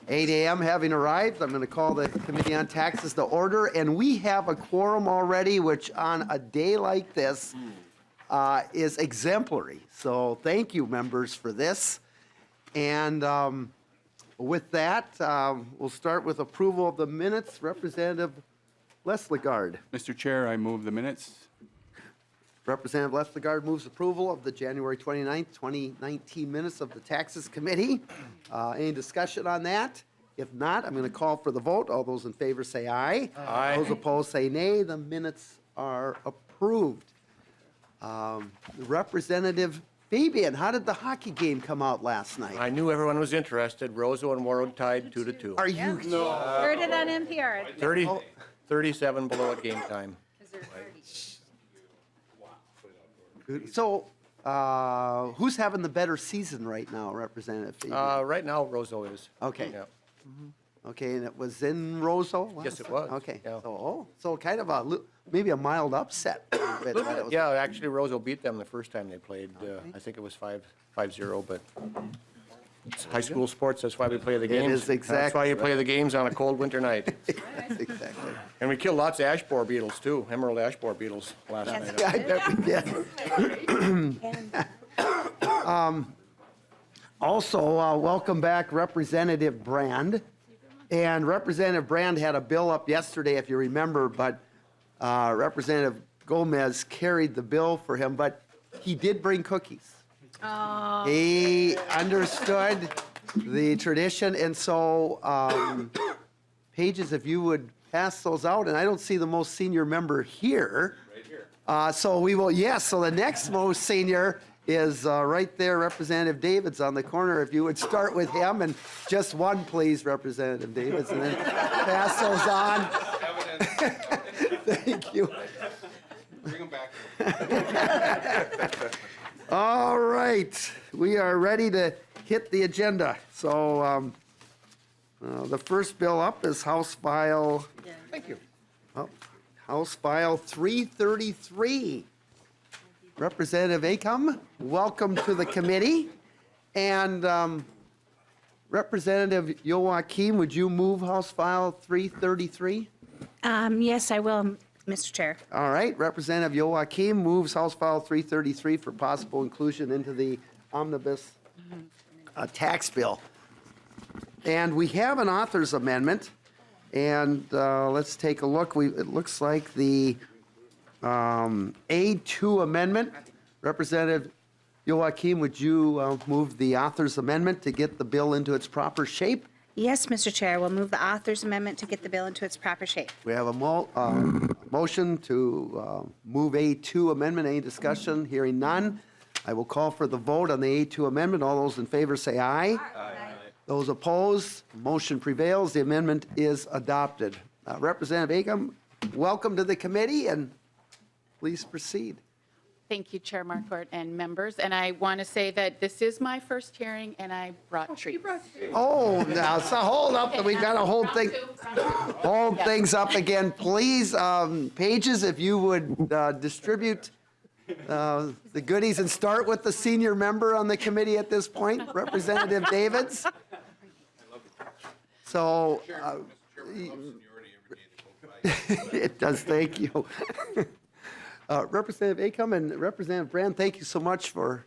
8 a.m. having arrived, I'm going to call the Committee on Taxes to order, and we have a quorum already, which on a day like this is exemplary. So thank you, members, for this. And with that, we'll start with approval of the minutes. Representative Lesligard. Mr. Chair, I move the minutes. Representative Lesligard moves approval of the January 29th, 2019 minutes of the Taxes Committee. Any discussion on that? If not, I'm going to call for the vote. All those in favor say aye. Aye. Those opposed say nay. The minutes are approved. Representative Fabian, how did the hockey game come out last night? I knew everyone was interested. Roseau and Warroad tied 2-2. Are you? No. Heard it on NPR. 37 below at game time. So, who's having the better season right now, Representative Fabian? Right now, Roseau is. Okay. Yeah. Okay, and it was in Roseau? Yes, it was. Okay, Yeah. so kind of maybe a mild upset. Yeah, actually, Roseau beat them the first time they played. I think it was 5-0, but it's high school sports. That's why we play the games. is exactly That's why you play the games on a cold winter night. Exactly. And we killed lots of ash borer beetles, too. Emerald ash borer beetles last night. I bet we did. Also, welcome back Representative Brand. And Representative Brand had a bill up yesterday, if you remember, but Representative Gomez carried the bill for him, but he did bring cookies. Oh. He understood the tradition, and so Pages, if you would pass those out, and I don't see the most senior member here. Right here. So we will, yes, so the next most senior is right there, Representative Davids on the corner. If you would start with him, and just one, please, Representative Davids, and then pass those on. Thank you. Bring them back. All right, we are ready to hit the agenda. So the first bill up is House File. Thank you. House File 333. Representative Acomb, welcome to the committee. And Representative Joachim, would you move House File 333? Yes, I will, Mr. Chair. All right, Representative Joachim moves House File 333 for possible inclusion into the omnibus tax bill. And we have an author's amendment, and let's take a look. It looks like the A2 amendment. Representative Joachim, would you move the author's amendment to get the bill into its proper shape? Yes, Mr. Chair, we'll move the author's amendment to get the bill into its proper shape. We have a motion to move A2 amendment. Any discussion? Hearing none. I will call for the vote on the A2 amendment. All those in favor say aye. Aye. Those opposed, motion prevails. The amendment is adopted. Representative Acomb, welcome to the committee, and please proceed. Thank you, Chair Marquardt and members. And I want to say that this is my first hearing, and I brought treats. Oh, now, so hold up. We've got to hold things up again. Please, Pages, if you would distribute the goodies and start with the senior member on the committee at this point, Representative Davids. So, it does, thank you. Representative Acomb and Representative Brand, thank you so much for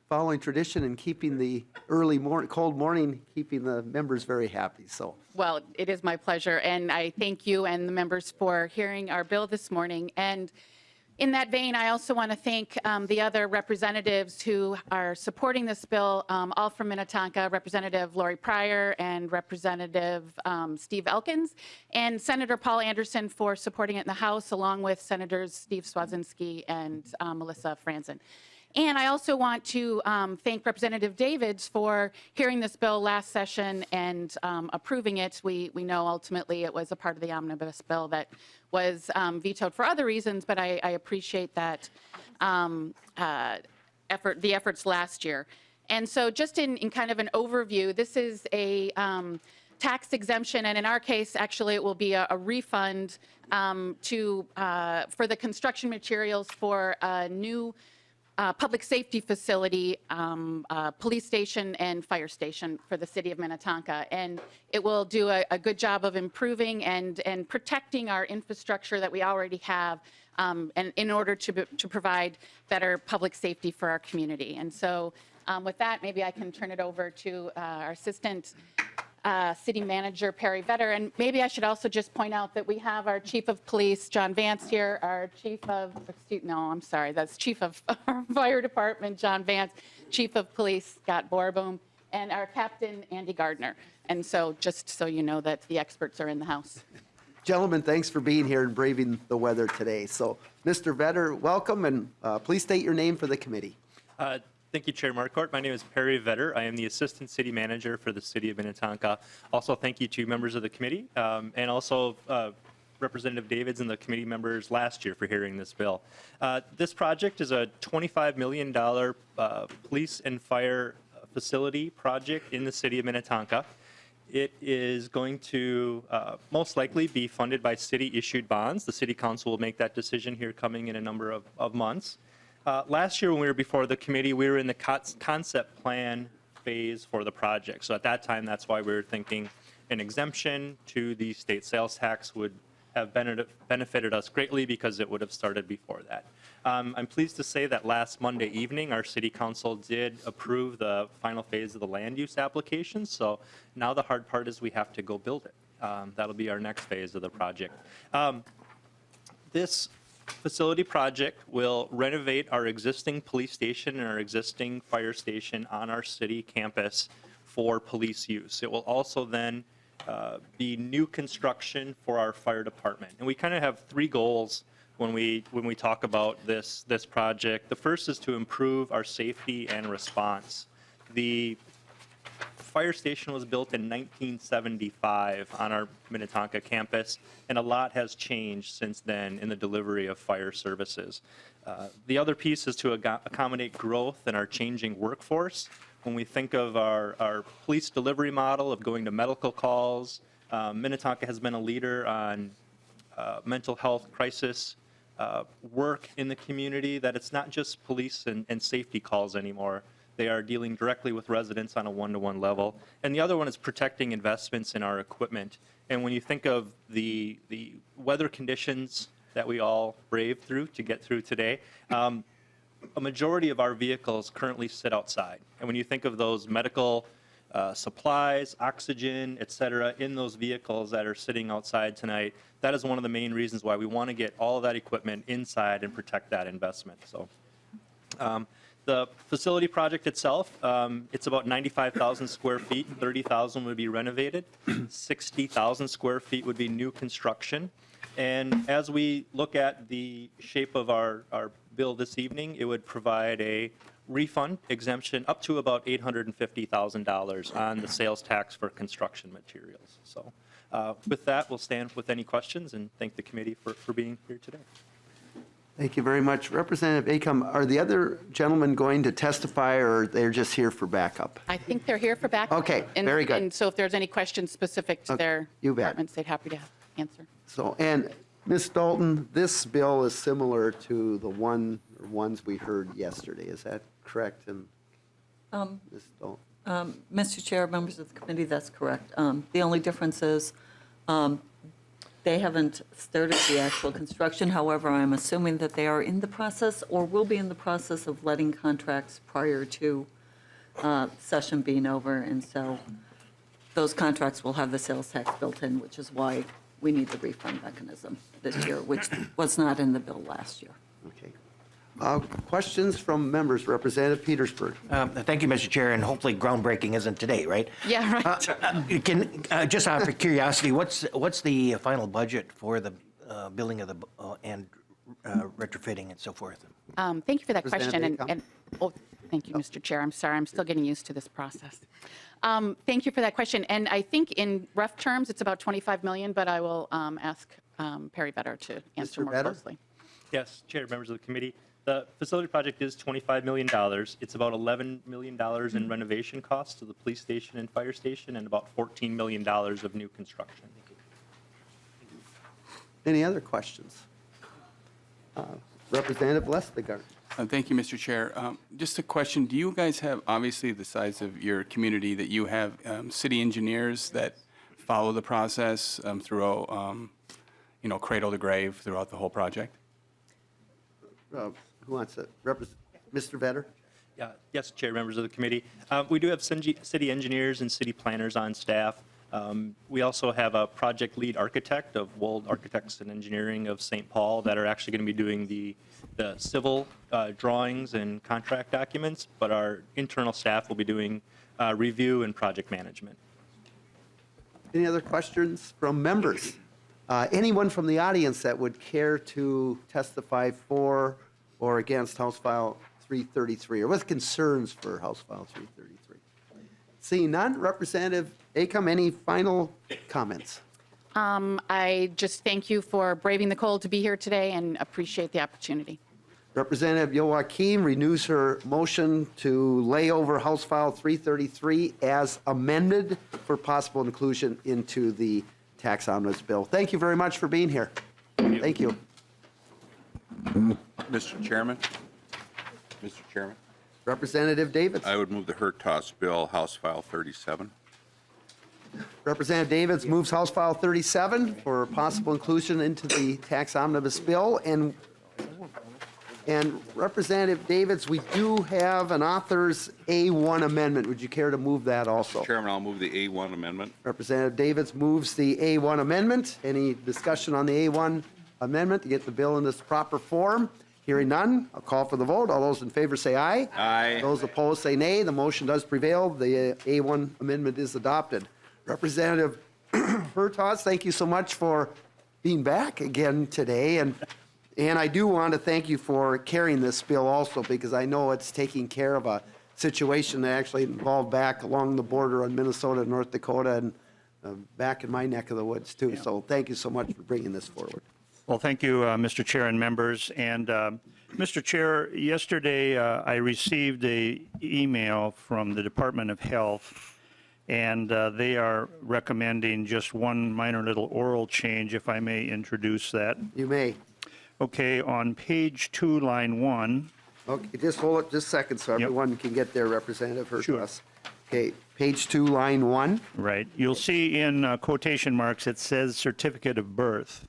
following tradition and keeping the early cold morning, keeping the members very happy. So, Well, it is my pleasure, and I thank you and the members for hearing our bill this morning. And in that vein, I also want to thank the other representatives who are supporting this bill, all from Minnetonka, Representative Lori Pryor and Representative Steve Elkins, and Senator Paul Anderson for supporting it in the House, along with Senators Steve Swazinski and Melissa Franzen. And I also want to thank Representative Davids for hearing this bill last session and approving it. We know ultimately it was a part of the omnibus bill that was vetoed for other reasons, but I appreciate that effort, the efforts last year. And so just in kind of an overview, this is a tax exemption, and in our case, actually, it will be a refund for the construction materials for a new public safety facility, police station and fire station for the city of Minnetonka. And it will do a good job of improving and protecting our infrastructure that we already have, and in order to provide better public safety for our community. And so with that, maybe I can turn it over to our assistant city manager, Perry Vetter. And maybe I should also just point out that we have our chief of police, John Vance, here, our chief of, that's chief of our fire department, John Vance, chief of police, Scott Borboom, and our captain, Andy Gardner. And so just so you know that the experts are in the house. Gentlemen, thanks for being here and braving the weather today. So, Mr. Vetter, welcome, and please state your name for the committee. Thank you, Chair Marquardt. My name is Perry Vetter. I am the Assistant City Manager for the City of Minnetonka. Also, thank you to members of the committee and also Representative Davids and the committee members last year for hearing this bill. This project is a $25 million police and fire facility project in the City of Minnetonka. It is going to most likely be funded by city-issued bonds. The City Council will make that decision here coming in a number of months. Last year when we were before the committee, we were in the concept plan phase for the project. So at that time, that's why we were thinking an exemption to the state sales tax would have benefited us greatly because it would have started before that. I'm pleased to say that last Monday evening, our city council did approve the final phase of the land use application. So now the hard part is we have to go build it. That'll be our next phase of the project. This facility project will renovate our existing police station and our existing fire station on our city campus for police use. It will also then be new construction for our fire department. And we kind of have three goals when we talk about this project. The first is to improve our safety and response. The fire station was built in 1975 on our Minnetonka campus, and a lot has changed since then in the delivery of fire services. The other piece is to accommodate growth in our changing workforce. When we think of our police delivery model of going to medical calls, Minnetonka has been a leader on mental health crisis work in the community, that it's not just police and safety calls anymore. They are dealing directly with residents on a one-to-one level. And the other one is protecting investments in our equipment. And when you think of the weather conditions that we all braved through to get through today, a majority of our vehicles currently sit outside. And when you think of those medical supplies, oxygen, et cetera, in those vehicles that are sitting outside tonight, that is one of the main reasons why we want to get all of that equipment inside and protect that investment. So. The facility project itself, it's about 95,000 square feet, 30,000 would be renovated, 60,000 square feet would be new construction. And as we look at the shape of our bill this evening, it would provide a refund exemption up to about $850,000 on the sales tax for construction materials. So with that, we'll stand with any questions and thank the committee for being here today. Thank you very much. Representative Acomb, are the other gentlemen going to testify, or they're just here for backup? I think they're here for backup. Okay, very good. And so if there's any questions specific to their you bet. departments, they'd happy to answer. So, and Ms. Dalton, this bill is similar to the ones we heard yesterday. Is that correct? And Ms. Dalton? Mr. Chair, members of the committee, that's correct. The only difference is they haven't started the actual construction. However, I'm assuming that they are in the process or will be in the process of letting contracts prior to session being over. And so those contracts will have the sales tax built in, which is why we need the refund mechanism this year, which was not in the bill last year. Okay. Questions from members? Representative Petersburg. Thank you, Mr. Chair, and hopefully groundbreaking isn't today, right? Yeah, right. Just out of curiosity, what's the final budget for the building of the and retrofitting and so forth? Thank you for that question. Representative And thank you, Mr. Chair. I'm sorry, I'm still getting used to this process. Thank you for that question. And I think in rough terms, it's about 25 million, but I will ask Perry Vetter to answer more closely. Yes, Chair, members of the committee. The facility project is $25 million. It's about $11 million in renovation costs to the police station and fire station, and about $14 million of new construction. Any other questions? Representative Lestegard. Thank you, Mr. Chair. Just a question, do you guys have, obviously the size of your community, that you have city engineers that follow the process throughout, cradle to grave throughout the whole project? Who wants it? Mr. Vetter? Yeah, yes, Chair, members of the committee. We do have city engineers and city planners on staff. We also have a project lead architect of Wold Architects and Engineering of St. Paul that are actually going to be doing the civil drawings and contract documents, but our internal staff will be doing review and project management. Any other questions from members? Anyone from the audience that would care to testify for or against House File 333, or with concerns for House File 333? Seeing none, Representative Acomb, any final comments? I just thank you for braving the cold to be here today and appreciate the opportunity. Representative Joachim renews her motion to lay over House File 333 as amended for possible inclusion into the tax omnibus bill. Thank you very much for being here. Thank you. Mr. Chairman, Representative Davids. I would move the Hertaus bill, House File 37. Representative Davids moves House File 37 for possible inclusion into the tax omnibus bill. And Representative Davids, we do have an author's A1 amendment. Would you care to move that also? Chairman, I'll move the A1 amendment. Representative Davids moves the A1 amendment. Any discussion on the A1 amendment to get the bill in its proper form? Hearing none, I'll call for the vote. All those in favor say aye. Aye. Those opposed say nay. The motion does prevail. The A1 amendment is adopted. Representative Hertaus, thank you so much for being back again today. And I do want to thank you for carrying this bill also, because I know it's taking care of a situation that actually involved back along the border on Minnesota and North Dakota and back in my neck of the woods too. So thank you so much for bringing this forward. Well, thank you, Mr. Chair and members. And Mr. Chair, yesterday I received an email from the Department of Health, and they are recommending just one minor little oral change, if I may introduce that. You may. Okay, on page 2, line 1. Okay, just hold it just a second so everyone can get there, Representative Hertaus. Sure. Okay, page 2, line 1. Right. You'll see in quotation marks it says certificate of birth.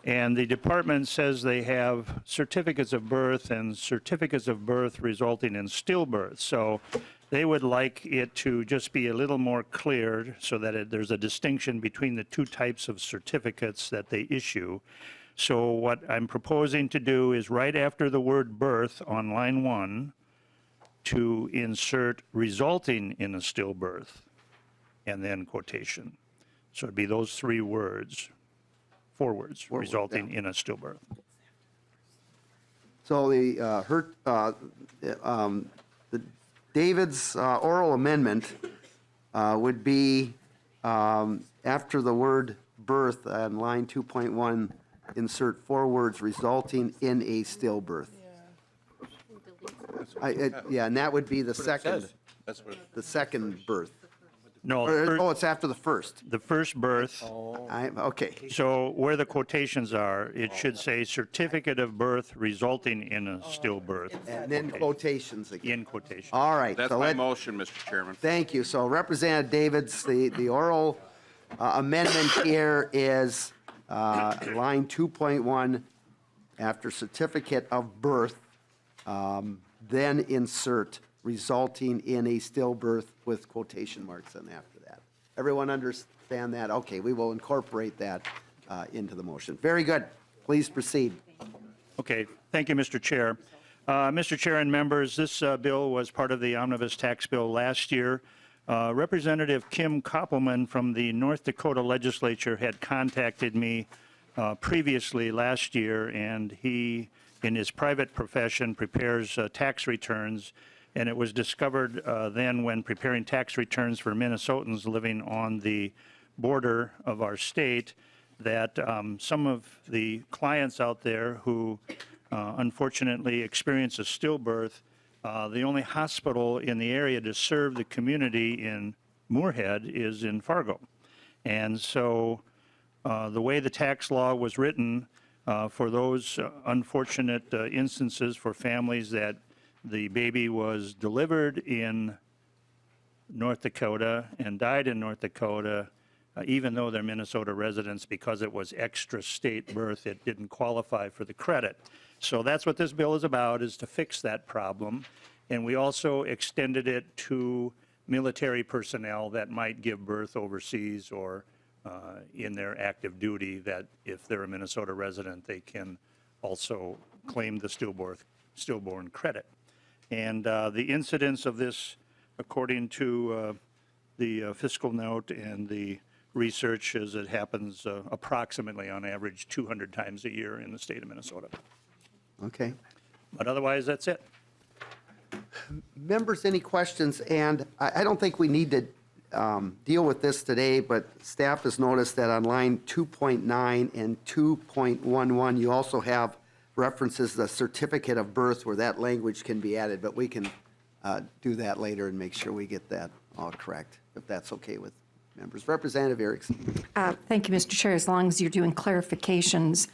And the department says they have certificates of birth and certificates of birth resulting in stillbirth. So they would like it to just be a little more clear so that there's a distinction between the two types of certificates that they issue. So what I'm proposing to do is right after the word birth on line 1 to insert resulting in a stillbirth and then quotation. So it'd be those 3 words. 4 words, resulting in a stillbirth. So the David's oral amendment would be after the word birth on line 2.1, insert 4 words resulting in a stillbirth. Yeah, and that would be the second, That's what. the second birth. No, Oh, it's after the first. the first birth. Okay. So where the quotations are, it should say certificate of birth resulting in a stillbirth. And then quotations again. In quotation. All right. That's so my let- motion, Mr. Chairman. Thank you. So Representative Davids, the oral amendment here is line 2.1, after certificate of birth, then insert resulting in a stillbirth with quotation marks on after that. Everyone understand that? Okay, we will incorporate that into the motion. Very good. Please proceed. Okay, thank you, Mr. Chair. Mr. Chair and members, this bill was part of the omnibus tax bill last year. Representative Kim Koppelman from the North Dakota legislature had contacted me previously last year, and he, in his private profession, prepares tax returns. And it was discovered then when preparing tax returns for Minnesotans living on the border of our state that some of the clients out there who unfortunately experience a stillbirth, the only hospital in the area to serve the community in Moorhead is in Fargo. And so the way the tax law was written, for those unfortunate instances for families that the baby was delivered in North Dakota and died in North Dakota, even though they're Minnesota residents, because it was extra state birth, it didn't qualify for the credit. So that's what this bill is about, is to fix that problem. And we also extended it to military personnel that might give birth overseas or in their active duty, that if they're a Minnesota resident, they can also claim the stillborn credit. And the incidence of this, according to the fiscal note and the research, is it happens approximately on average 200 times a year in the state of Minnesota. Okay. But otherwise, that's it. Members, any questions? And I don't think we need to deal with this today, but staff has noticed that on line 2.9 and 2.11, you also have references the certificate of birth where that language can be added, but we can do that later and make sure we get that all correct, if that's okay with members. Representative Erickson. Thank you, Mr. Chair. As long as you're doing clarifications,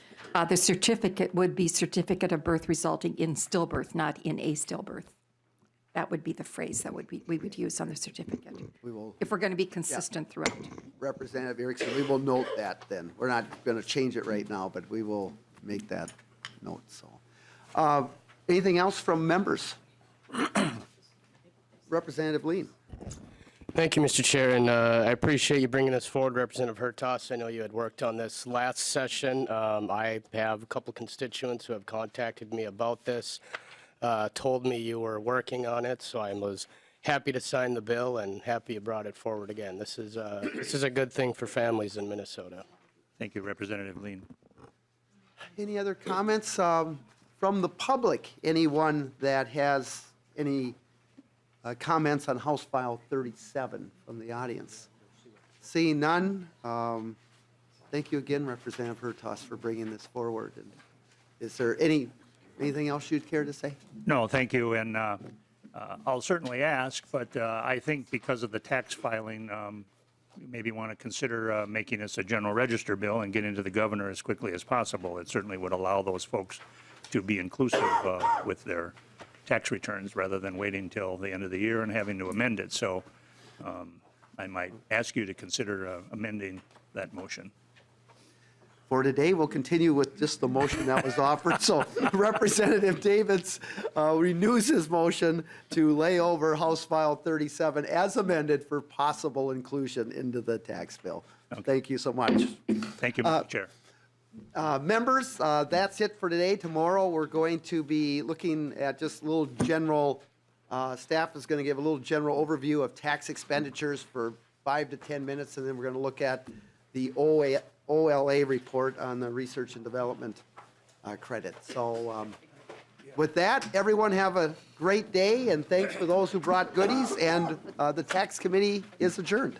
the certificate would be certificate of birth resulting in stillbirth, not in a stillbirth. That would be the phrase that we would use on the certificate. We will, if we're going to be consistent throughout. Representative Erickson, we will note that then. We're not going to change it right now, but we will make that note. So, anything else from members? Representative Lean. Thank you, Mr. Chair, and I appreciate you bringing this forward, Representative Hertaus. I know you had worked on this last session. I have a couple constituents who have contacted me about this, told me you were working on it, so I was happy to sign the bill and happy you brought it forward again. This is a good thing for families in Minnesota. Thank you, Representative Lean. Any other comments from the public? Anyone that has any comments on House File 37 from the audience? Seeing none, thank you again, Representative Hertaus, for bringing this forward. And is there anything else you'd care to say? No, thank you, and I'll certainly ask, but I think because of the tax filing, you maybe want to consider making this a general register bill and get into the governor as quickly as possible. It certainly would allow those folks to be inclusive with their tax returns rather than waiting till the end of the year and having to amend it. So I might ask you to consider amending that motion. For today, we'll continue with just the motion that was offered. So Representative Davids renews his motion to lay over House File 37 as amended for possible inclusion into the tax bill. Okay. Thank you so much. Thank you, Mr. Chair. Members, that's it for today. Tomorrow, we're going to be looking at just a little general, staff is going to give a little general overview of tax expenditures for 5 to 10 minutes, and then we're going to look at the OLA report on the research and development credit. So with that, everyone have a great day, and thanks for those who brought goodies, and the tax committee is adjourned.